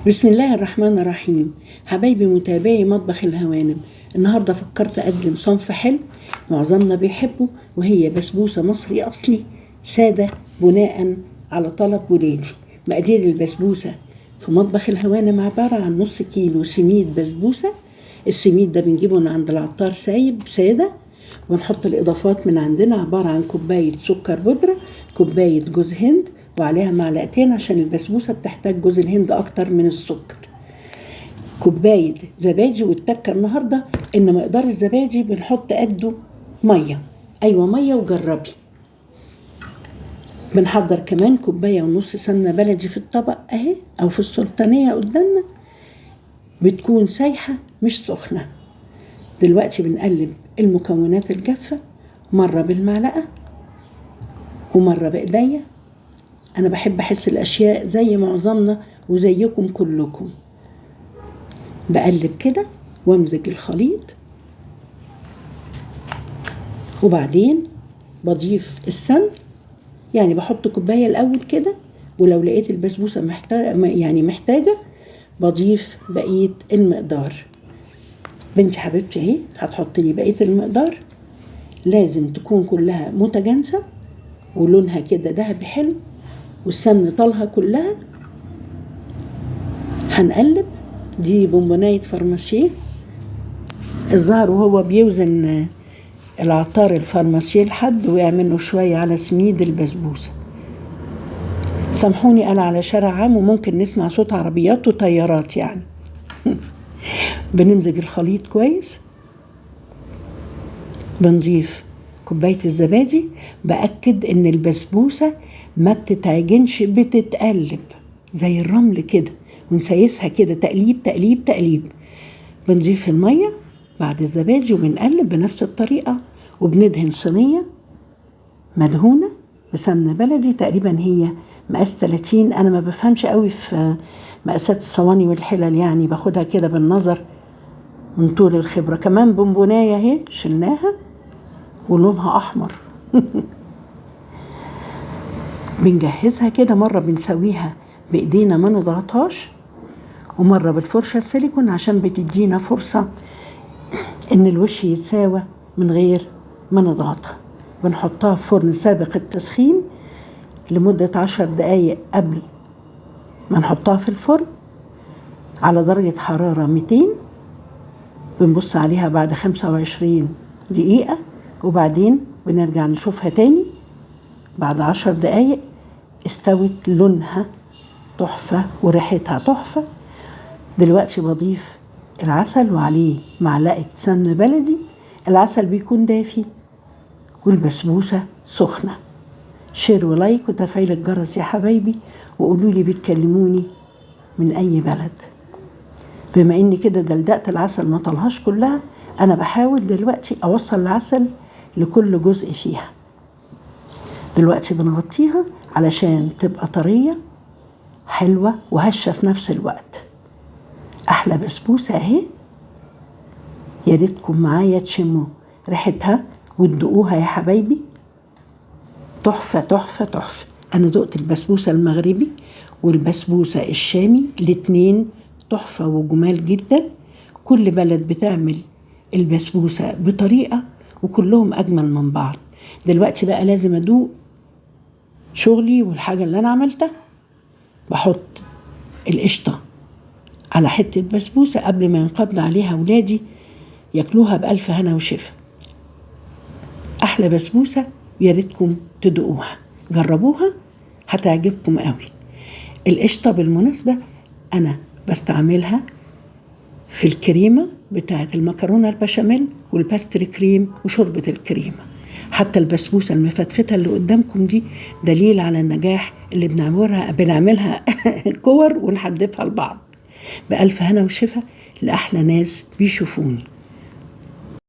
بسم الله الرحمن الرحيم. حبايبي متابعي مطبخ الهوانم، النهاردة فكرت أقدم صنف حلو معظمنا بيحبه، وهي بسبوسة مصري أصلي سادة بناء على طلب ولادي. مقادير البسبوسة في مطبخ الهوانم عبارة عن نص كيلو سميد بسبوسة. السميد ده بنجيبه من عند العطار سايب سادة، ونحط الإضافات من عندنا عبارة عن كوباية سكر بودرة، كوباية جوز هند، وعليها معلقتين عشان البسبوسة بتحتاج جوز الهند أكتر من السكر، كوباية زبادي. والتكة النهاردة إن مقدار الزبادي بنحط قده مية، أيوة مية وجربي. بنحضر كمان كوباية ونص سمنة بلدي في الطبق أهي أو في السلطانية قدامنا، بتكون سايحة مش سخنة. دلوقتي بنقلب المكونات الجافة مرة بالمعلقة ومرة بإيديا. أنا بحب أحس الأشياء زي معظمنا وزيكم كلكم. بقلب كده وامزج الخليط، وبعدين بضيف السمن. يعني بحط كوباية الأول كده، ولو لقيت البسبوسة محتاجة بضيف بقية المقدار. بنتي حبيبتي اهي هتحط لي بقية المقدار. لازم تكون كلها متجانسة ولونها كده دهبي حلو والسمن طالها كلها. هنقلب. دي بونبوناية فارماسيه الظهر وهو بيوزن العطار الفارماسيه لحد وقع منه شوية على سميد البسبوسة. سامحوني أنا على شارع عام وممكن نسمع صوت عربيات وطيارات يعني. بنمزج الخليط كويس، بنضيف كوباية الزبادي. بأكد إن البسبوسة ما بتتعجنش، بتتقلب زي الرمل كده ونسيسها كده تقليب تقليب تقليب. بنضيف المية بعد الزبادي وبنقلب بنفس الطريقة، وبندهن صينية مدهونة بسمنة بلدي تقريبا هي مقاس 30. أنا ما بفهمش قوي في مقاسات الصواني والحلل، يعني باخدها كده بالنظر من طول الخبرة. كمان بونبوناية اهي شلناها ولونها أحمر. بنجهزها كده، مرة بنسويها بإيدينا ما نضغطهاش، ومرة بالفرشة السيليكون عشان بتدينا فرصة إن الوش يتساوى من غير ما نضغطها. بنحطها في فرن سابق التسخين لمدة 10 دقايق قبل ما نحطها في الفرن على درجة حرارة 200. بنبص عليها بعد 25 دقيقة، وبعدين بنرجع نشوفها تاني بعد 10 دقايق. استوت، لونها تحفة وريحتها تحفة. دلوقتي بضيف العسل وعليه معلقة سمن بلدي. العسل بيكون دافي والبسبوسة سخنة. شير ولايك وتفعيل الجرس يا حبايبي، وقولوا لي بتكلموني من أي بلد. بما إني كده دلدقت العسل ما طلعهاش كلها، أنا بحاول دلوقتي أوصل العسل لكل جزء فيها. دلوقتي بنغطيها علشان تبقى طرية حلوة وهشة في نفس الوقت. أحلى بسبوسة أهي، يا ريتكم معايا تشموا ريحتها وتدوقوها يا حبايبي. تحفة تحفة تحفة. أنا دقت البسبوسة المغربي والبسبوسة الشامي، الاتنين تحفة وجمال جدا. كل بلد بتعمل البسبوسة بطريقة وكلهم أجمل من بعض. دلوقتي بقى لازم أدوق شغلي والحاجة اللي أنا عملتها. بحط القشطة على حتة بسبوسة قبل ما ينقض عليها ولادي ياكلوها بألف هنا وشفا. أحلى بسبوسة، يا ريتكم تدوقوها، جربوها هتعجبكم قوي. القشطة بالمناسبة أنا بستعملها في الكريمة بتاعة المكرونة البشاميل والباستري كريم وشوربة الكريمة. حتى البسبوسة المفتفتة اللي قدامكم دي دليل على النجاح اللي بنعملها كور ونحدفها لبعض. بألف هنا وشفا لأحلى ناس بيشوفوني.